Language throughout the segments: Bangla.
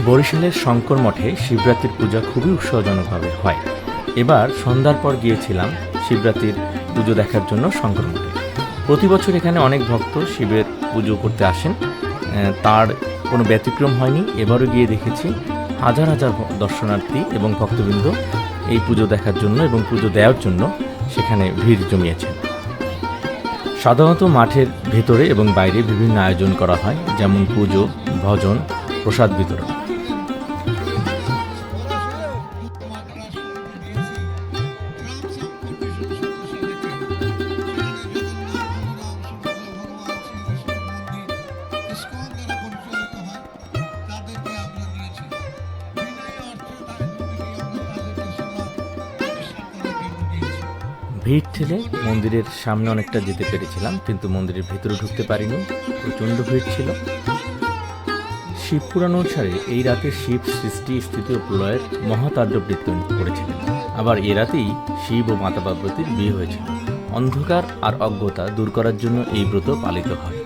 বরিশালের শঙ্কর মঠে শিবরাত্রির পূজা খুবই উৎসাহজনকভাবে হয়। এবার সন্ধ্যার পর গিয়েছিলাম শিবরাত্রির পুজো দেখার জন্য শঙ্কর মঠে। প্রতি বছর এখানে অনেক ভক্ত শিবের পুজো করতে আসেন, তার কোনো ব্যতিক্রম হয়নি। এবারও গিয়ে দেখেছি হাজার হাজার দর্শনার্থী এবং ভক্তবৃন্দ এই পুজো দেখার জন্য এবং পুজো দেওয়ার জন্য সেখানে ভিড় জমিয়েছেন। সাধারণত মাঠের ভেতরে এবং বাইরে বিভিন্ন আয়োজন করা হয়, যেমন পুজো, ভজন, প্রসাদ বিতরণ। ভিড় ঠেলে মন্দিরের সামনে অনেকটা যেতে পেরেছিলাম, কিন্তু মন্দিরের ভেতরে ঢুকতে পারিনি, প্রচণ্ড ভিড় ছিল। শিব পুরাণ অনুসারে এই রাতে শিব সৃষ্টি, স্থিতি ও প্রলয়ের মহাতাণ্ডব নৃত্য করেছিলেন। আবার এ রাতেই শিব ও মাতা পার্বতীর বিয়ে হয়েছিল। অন্ধকার আর অজ্ঞতা দূর করার জন্য এই ব্রত পালিত হয়।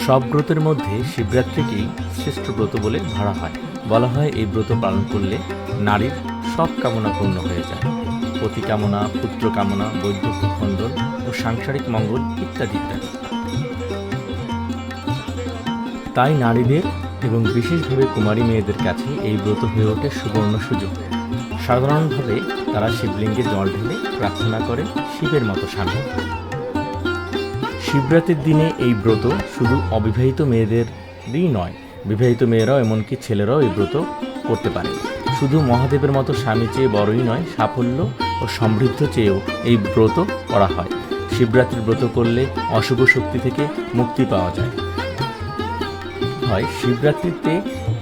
সব ব্রতের মধ্যে শিবরাত্রিকেই শ্রেষ্ঠ ব্রত বলে ধরা হয়। বলা হয় এই ব্রত পালন করলে নারীর সব কামনা পূর্ণ হয়ে যায়। পতি কামনা, পুত্র কামনা, বৈধব্য খণ্ডন ও সাংসারিক মঙ্গল ইত্যাদি ইত্যাদি। তাই নারীদের এবং বিশেষভাবে কুমারী মেয়েদের কাছে এই ব্রত হয়ে ওঠে সুবর্ণ সুযোগ। সাধারণভাবে তারা শিবলিঙ্গে জল ঢেলে প্রার্থনা করে শিবের মতো স্বামী। শিবরাত্রির দিনে এই ব্রত শুধু অবিবাহিত মেয়েদেরই নয়, বিবাহিত মেয়েরাও এমনকি ছেলেরাও এই ব্রত করতে পারে। শুধু মহাদেবের মতো স্বামী চেয়ে বড়ই নয়, সাফল্য ও সমৃদ্ধ চেয়েও এই ব্রত করা হয়। শিবরাত্রির ব্রত করলে অশুভ শক্তি থেকে মুক্তি পাওয়া যায়। শিবরাত্রিতে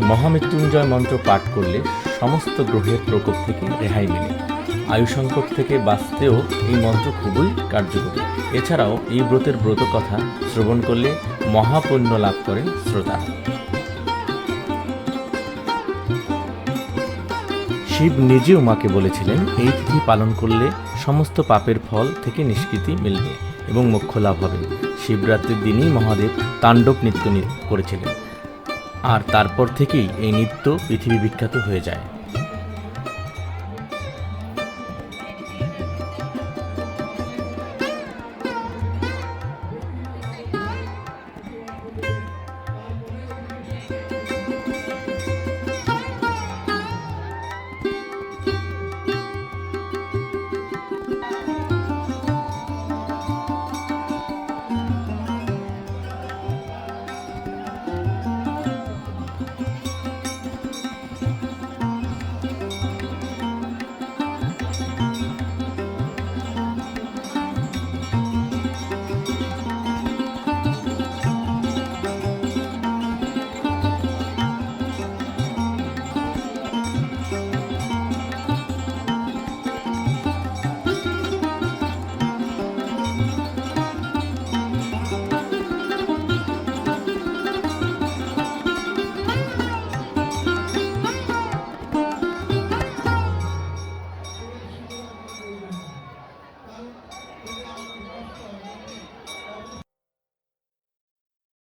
মহামৃত্যুঞ্জয় মন্ত্র পাঠ করলে সমস্ত গ্রহের প্রকোপ থেকে রেহাই মেলে। আয়ু সংকট থেকে বাঁচতেও এই মন্ত্র খুবই কার্যকরী। এছাড়াও এই ব্রতের ব্রত কথা শ্রবণ করলে মহাপুণ্য লাভ করেন শ্রোতা। শিব নিজেও মাকে বলেছিলেন এই তিথি পালন করলে সমস্ত পাপের ফল থেকে নিষ্কৃতি মিলবে এবং মোক্ষ লাভ হবে। শিবরাত্রির দিনই মহাদেব তাণ্ডব নৃত্য করেছিলেন, আর তারপর থেকেই এই নৃত্য পৃথিবী বিখ্যাত হয়ে যায়।